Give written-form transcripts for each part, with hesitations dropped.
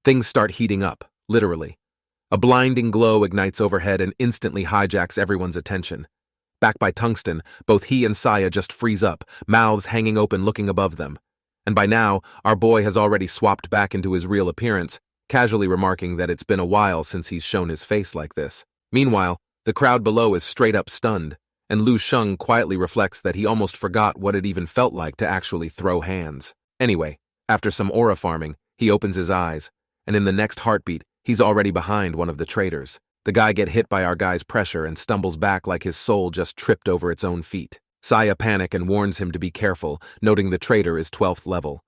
Things start heating up, literally. A blinding glow ignites overhead and instantly hijacks everyone's attention. Backed by tungsten, both he and Saya just freeze up, mouths hanging open looking above them. And by now, our boy has already swapped back into his real appearance, casually remarking that it's been a while since he's shown his face like this. Meanwhile, the crowd below is straight up stunned, and Lu Sheng quietly reflects that he almost forgot what it even felt like to actually throw hands. Anyway, after some aura farming, he opens his eyes, and in the next heartbeat, he's already behind one of the traitors. The guy gets hit by our guy's pressure and stumbles back like his soul just tripped over its own feet. Saya panics and warns him to be careful, noting the traitor is 12th level.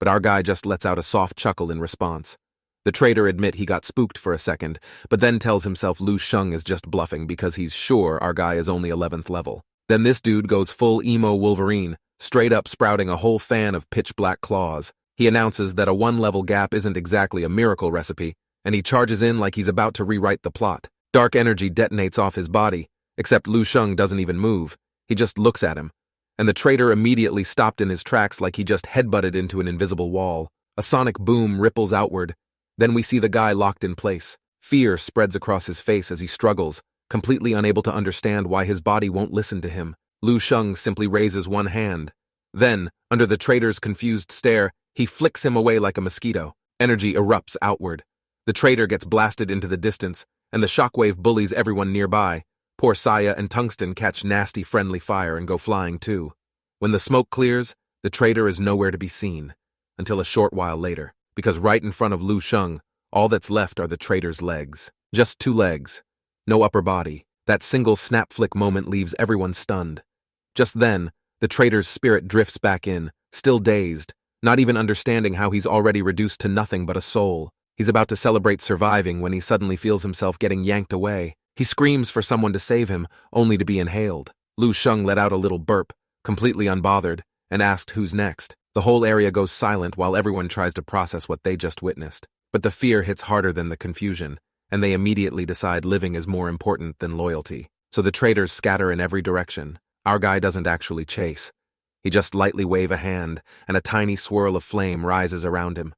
But our guy just lets out a soft chuckle in response. The traitor admits he got spooked for a second, but then tells himself Lu Sheng is just bluffing because he's sure our guy is only 11th level. Then this dude goes full emo Wolverine, straight up sprouting a whole fan of pitch-black claws. He announces that a 1-level gap isn't exactly a miracle recipe, and he charges in like he's about to rewrite the plot. Dark energy detonates off his body, except Lu Sheng doesn't even move. He just looks at him, and the traitor immediately stopped in his tracks like he just headbutted into an invisible wall. A sonic boom ripples outward. Then we see the guy locked in place. Fear spreads across his face as he struggles, completely unable to understand why his body won't listen to him. Lu Sheng simply raises one hand. Then, under the traitor's confused stare, he flicks him away like a mosquito. Energy erupts outward. The traitor gets blasted into the distance, and the shockwave bullies everyone nearby. Poor Saya and Tungsten catch nasty friendly fire and go flying too. When the smoke clears, the traitor is nowhere to be seen, until a short while later, because right in front of Lu Sheng, all that's left are the traitor's legs. Just 2 legs. No upper body. That single snap flick moment leaves everyone stunned. Just then, the traitor's spirit drifts back in, still dazed, not even understanding how he's already reduced to nothing but a soul. He's about to celebrate surviving when he suddenly feels himself getting yanked away. He screams for someone to save him, only to be inhaled. Lu Sheng let out a little burp, completely unbothered, and asked who's next. The whole area goes silent while everyone tries to process what they just witnessed. But the fear hits harder than the confusion, and they immediately decide living is more important than loyalty. So the traitors scatter in every direction. Our guy doesn't actually chase. He just lightly waves a hand, and a tiny swirl of flame rises around him.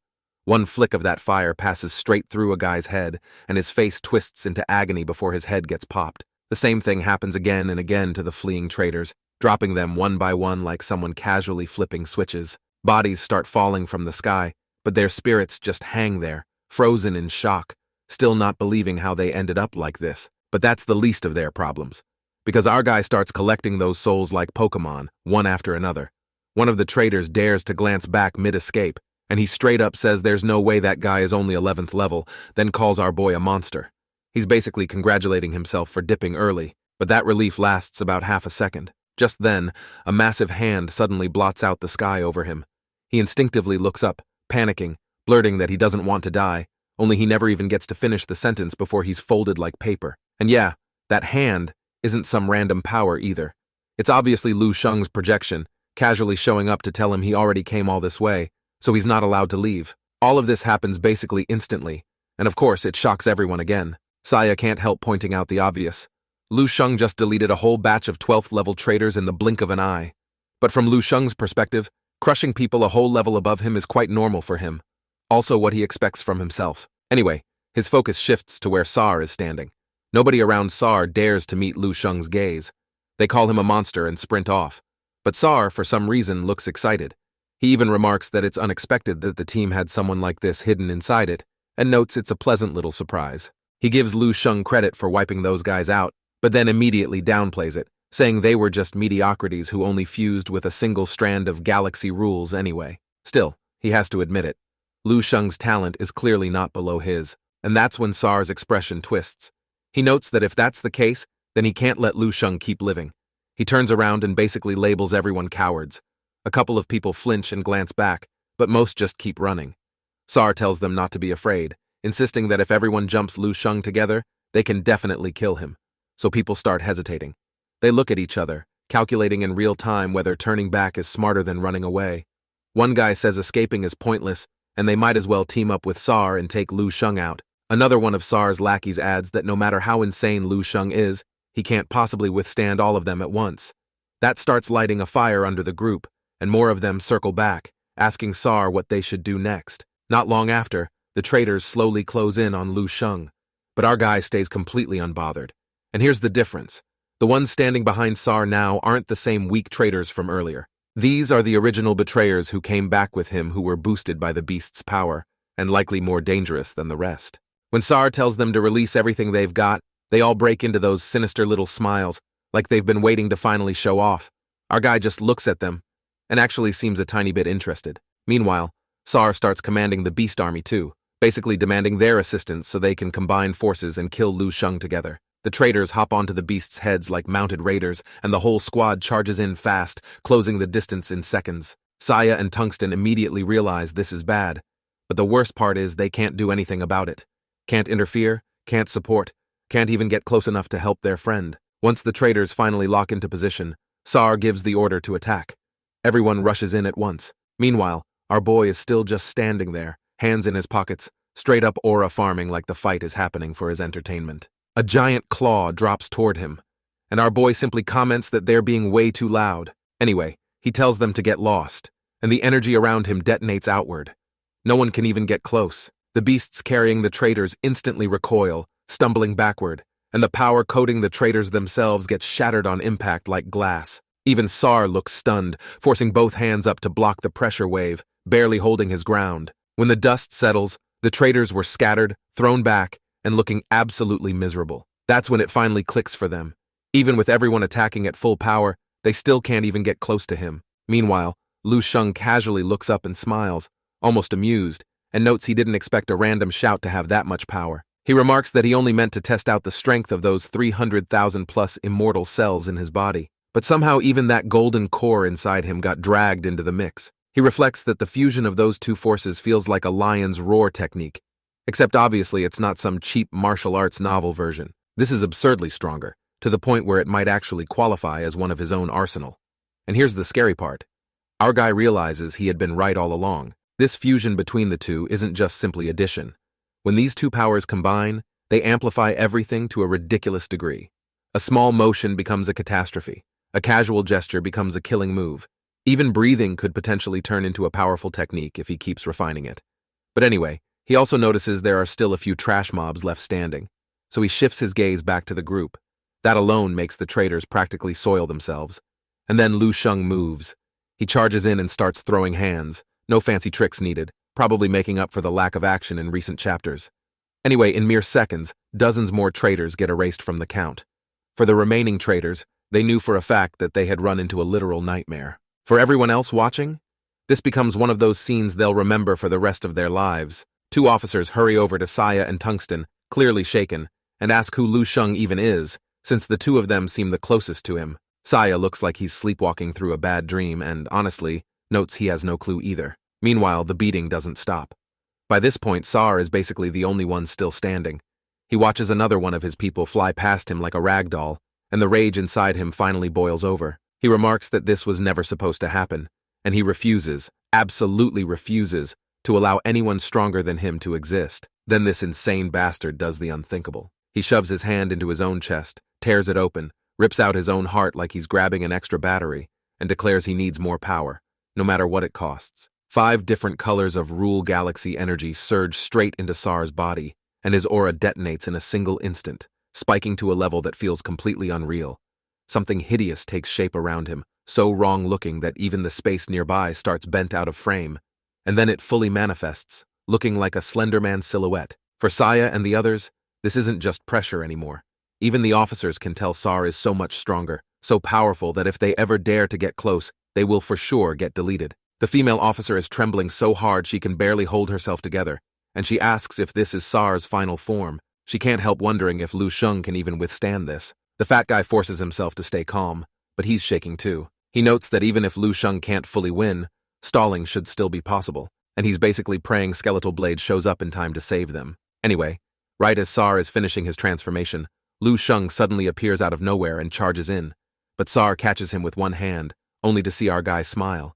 One flick of that fire passes straight through a guy's head, and his face twists into agony before his head gets popped. The same thing happens again and again to the fleeing traitors, dropping them one by one like someone casually flipping switches. Bodies start falling from the sky, but their spirits just hang there, frozen in shock, still not believing how they ended up like this. But that's the least of their problems, because our guy starts collecting those souls like Pokemon, one after another. One of the traitors dares to glance back mid-escape, and he straight up says there's no way that guy is only 11th level, then calls our boy a monster. He's basically congratulating himself for dipping early, but that relief lasts about half a second. Just then, a massive hand suddenly blots out the sky over him. He instinctively looks up, panicking, blurting that he doesn't want to die, only he never even gets to finish the sentence before he's folded like paper. And yeah, that hand isn't some random power either. It's obviously Lu Sheng's projection, casually showing up to tell him he already came all this way, so he's not allowed to leave. All of this happens basically instantly, and of course it shocks everyone again. Saya can't help pointing out the obvious. Lu Sheng just deleted a whole batch of 12th level traitors in the blink of an eye. But from Lu Sheng's perspective, crushing people a whole level above him is quite normal for him. Also what he expects from himself. Anyway, his focus shifts to where Sar is standing. Nobody around Sar dares to meet Lu Sheng's gaze. They call him a monster and sprint off. But Sar, for some reason, looks excited. He even remarks that it's unexpected that the team had someone like this hidden inside it, and notes it's a pleasant little surprise. He gives Lu Sheng credit for wiping those guys out, but then immediately downplays it, saying they were just mediocrities who only fused with a single strand of galaxy rules anyway. Still, he has to admit it. Lu Sheng's talent is clearly not below his, and that's when Sar's expression twists. He notes that if that's the case, then he can't let Lu Sheng keep living. He turns around and basically labels everyone cowards. A couple of people flinch and glance back, but most just keep running. Sar tells them not to be afraid, insisting that if everyone jumps Lu Sheng together, they can definitely kill him. So people start hesitating. They look at each other, calculating in real time whether turning back is smarter than running away. One guy says escaping is pointless, and they might as well team up with Sar and take Lu Sheng out. Another one of Sar's lackeys adds that no matter how insane Lu Sheng is, he can't possibly withstand all of them at once. That starts lighting a fire under the group, and more of them circle back, asking Sar what they should do next. Not long after, the The traders slowly close in on Lu Sheng, but our guy stays completely unbothered. And here's the difference. The ones standing behind Sar now aren't the same weak traitors from earlier. These are the original betrayers who came back with him, who were boosted by the beast's power, and likely more dangerous than the rest. When Sar tells them to release everything they've got, they all break into those sinister little smiles, like they've been waiting to finally show off. Our guy just looks at them, and actually seems a tiny bit interested. Meanwhile, Sar starts commanding the beast army too, basically demanding their assistance so they can combine forces and kill Lu Sheng together. The traitors hop onto the beast's heads like mounted raiders, and the whole squad charges in fast, closing the distance in seconds. Saya and Tungsten immediately realize this is bad, but the worst part is they can't do anything about it. Can't interfere, can't support, can't even get close enough to help their friend. Once the traitors finally lock into position, Sar gives the order to attack. Everyone rushes in at once. Meanwhile, our boy is still just standing there, hands in his pockets, straight up aura farming like the fight is happening for his entertainment. A giant claw drops toward him, and our boy simply comments that they're being way too loud. Anyway, he tells them to get lost, and the energy around him detonates outward. No one can even get close. The beasts carrying the traitors instantly recoil, stumbling backward, and the power coating the traitors themselves gets shattered on impact like glass. Even Sar looks stunned, forcing both hands up to block the pressure wave, barely holding his ground. When the dust settles, the traitors were scattered, thrown back, and looking absolutely miserable. That's when it finally clicks for them. Even with everyone attacking at full power, they still can't even get close to him. Meanwhile, Lu Sheng casually looks up and smiles, almost amused, and notes he didn't expect a random shout to have that much power. He remarks that he only meant to test out the strength of those 300,000 plus immortal cells in his body. But somehow even that golden core inside him got dragged into the mix. He reflects that the fusion of those two forces feels like a lion's roar technique, except obviously it's not some cheap martial arts novel version. This is absurdly stronger, to the point where it might actually qualify as one of his own arsenal. And here's the scary part. Our guy realizes he had been right all along. This fusion between the two isn't just simply addition. When these two powers combine, they amplify everything to a ridiculous degree. A small motion becomes a catastrophe. A casual gesture becomes a killing move. Even breathing could potentially turn into a powerful technique if he keeps refining it. But anyway, he also notices there are still a few trash mobs left standing, so he shifts his gaze back to the group. That alone makes the traitors practically soil themselves. And then Lu Sheng moves. He charges in and starts throwing hands. No fancy tricks needed, probably making up for the lack of action in recent chapters. Anyway, in mere seconds, dozens more traitors get erased from the count. For the remaining traitors, they knew for a fact that they had run into a literal nightmare. For everyone else watching, this becomes one of those scenes they'll remember for the rest of their lives. Two officers hurry over to Saya and Tungsten, clearly shaken, and ask who Lu Sheng even is, since the two of them seem the closest to him. Saya looks like he's sleepwalking through a bad dream and, honestly, notes he has no clue either. Meanwhile, the beating doesn't stop. By this point, Sar is basically the only one still standing. He watches another one of his people fly past him like a rag doll, and the rage inside him finally boils over. He remarks that this was never supposed to happen, and he refuses, absolutely refuses, to allow anyone stronger than him to exist. Then this insane bastard does the unthinkable. He shoves his hand into his own chest, tears it open, rips out his own heart like he's grabbing an extra battery, and declares he needs more power, no matter what it costs. 5 different colors of Rule Galaxy energy surge straight into Sar's body, and his aura detonates in a single instant, spiking to a level that feels completely unreal. Something hideous takes shape around him, so wrong-looking that even the space nearby starts bent out of frame, and then it fully manifests, looking like a Slender Man silhouette. For Saya and the others, this isn't just pressure anymore. Even the officers can tell Sar is so much stronger, so powerful that if they ever dare to get close, they will for sure get deleted. The female officer is trembling so hard she can barely hold herself together, and she asks if this is Sar's final form. She can't help wondering if Lu Sheng can even withstand this. The fat guy forces himself to stay calm, but he's shaking too. He notes that even if Lu Sheng can't fully win, stalling should still be possible, and he's basically praying Skeletal Blade shows up in time to save them. Anyway, right as Sar is finishing his transformation, Lu Sheng suddenly appears out of nowhere and charges in, but Sar catches him with one hand, only to see our guy smile.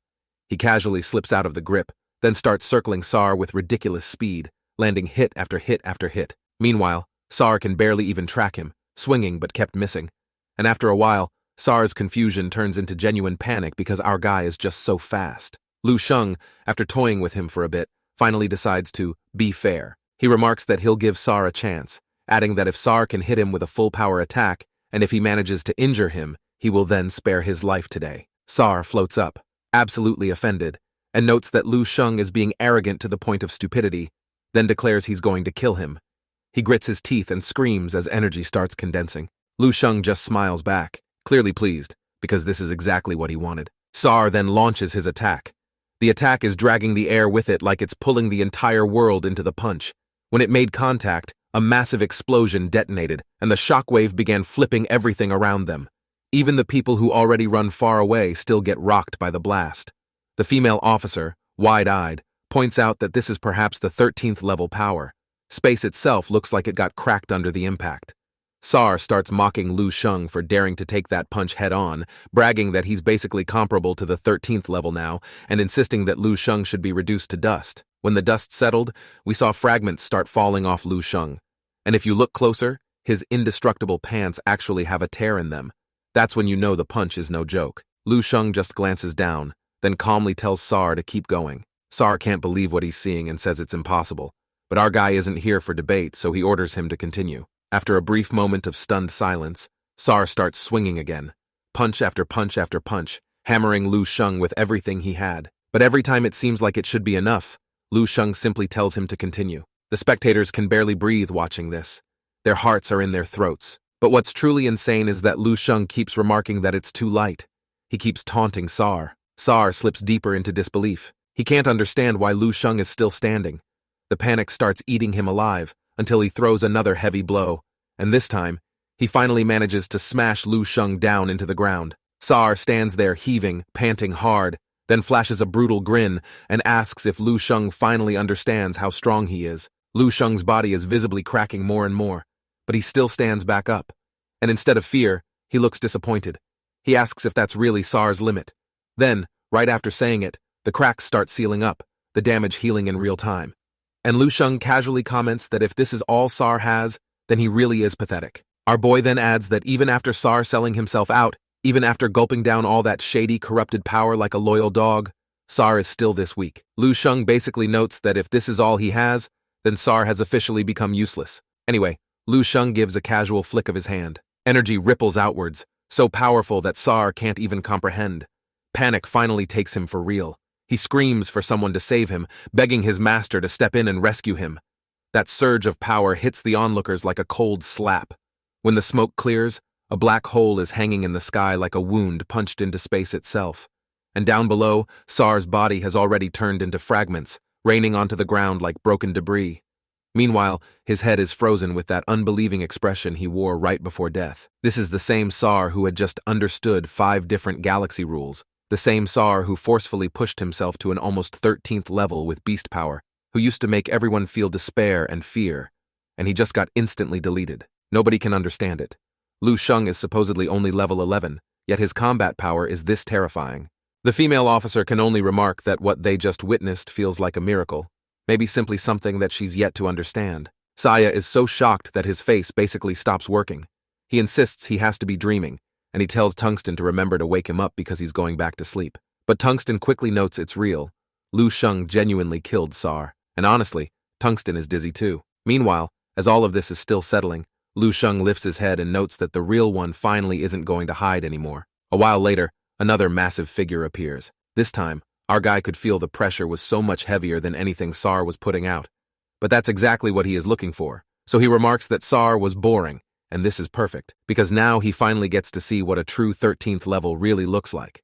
He casually slips out of the grip, then starts circling Sar with ridiculous speed, landing hit after hit after hit. Meanwhile, Sar can barely even track him, swinging but kept missing. And after a while, Sar's confusion turns into genuine panic because our guy is just so fast. Lu Sheng, after toying with him for a bit, finally decides to be fair. He remarks that he'll give Sar a chance, adding that if Sar can hit him with a full-power attack, and if he manages to injure him, he will then spare his life today. Sar floats up, absolutely offended, and notes that Lu Sheng is being arrogant to the point of stupidity, then declares he's going to kill him. He grits his teeth and screams as energy starts condensing. Lu Sheng just smiles back, clearly pleased, because this is exactly what he wanted. Sar then launches his attack. The attack is dragging the air with it like it's pulling the entire world into the punch. When it made contact, a massive explosion detonated, and the shockwave began flipping everything around them. Even the people who already run far away still get rocked by the blast. The female officer, wide-eyed, points out that this is perhaps the 13th level power. Space itself looks like it got cracked under the impact. Sar starts mocking Lu Sheng for daring to take that punch head-on, bragging that he's basically comparable to the 13th level now, and insisting that Lu Sheng should be reduced to dust. When the dust settled, we saw fragments start falling off Lu Sheng. And if you look closer, his indestructible pants actually have a tear in them. That's when you know the punch is no joke. Lu Sheng just glances down, then calmly tells Sar to keep going. Sar can't believe what he's seeing and says it's impossible. But our guy isn't here for debate, so he orders him to continue. After a brief moment of stunned silence, Sar starts swinging again, punch after punch after punch, hammering Lu Sheng with everything he had. But every time it seems like it should be enough, Lu Sheng simply tells him to continue. The spectators can barely breathe watching this. Their hearts are in their throats. But what's truly insane is that Lu Sheng keeps remarking that it's too light. He keeps taunting Sar. Sar slips deeper into disbelief. He can't understand why Lu Sheng is still standing. The panic starts eating him alive until he throws another heavy blow, and this time, he finally manages to smash Lu Sheng down into the ground. Sar stands there heaving, panting hard, then flashes a brutal grin and asks if Lu Sheng finally understands how strong he is. Lu Sheng's body is visibly cracking more and more, but he still stands back up, and instead of fear, he looks disappointed. He asks if that's really Sar's limit. Then, right after saying it, the cracks start sealing up, the damage healing in real time. And Lu Sheng casually comments that if this is all Sar has, then he really is pathetic. Our boy then adds that even after Sar selling himself out, even after gulping down all that shady, corrupted power like a loyal dog, Sar is still this weak. Lu Sheng basically notes that if this is all he has, then Sar has officially become useless. Anyway, Lu Sheng gives a casual flick of his hand. Energy ripples outwards, so powerful that Sar can't even comprehend. Panic finally takes him for real. He screams for someone to save him, begging his master to step in and rescue him. That surge of power hits the onlookers like a cold slap. When the smoke clears, a black hole is hanging in the sky like a wound punched into space itself. And down below, Sar's body has already turned into fragments, raining onto the ground like broken debris. Meanwhile, his head is frozen with that unbelieving expression he wore right before death. This is the same Sar who had just understood 5 different galaxy rules, the same Sar who forcefully pushed himself to an almost 13th level with beast power, who used to make everyone feel despair and fear, and he just got instantly deleted. Nobody can understand it. Lu Sheng is supposedly only level 11, yet his combat power is this terrifying. The female officer can only remark that what they just witnessed feels like a miracle, maybe simply something that she's yet to understand. Saya is so shocked that his face basically stops working. He insists he has to be dreaming, and he tells Tungsten to remember to wake him up because he's going back to sleep. But Tungsten quickly notes it's real. Lu Sheng genuinely killed Sar, and honestly, Tungsten is dizzy too. Meanwhile, as all of this is still settling, Lu Sheng lifts his head and notes that the real one finally isn't going to hide anymore. A while later, another massive figure appears. This time, our guy could feel the pressure was so much heavier than anything Sar was putting out. But that's exactly what he is looking for. So he remarks that Sar was boring, and this is perfect, because now he finally gets to see what a true 13th level really looks like.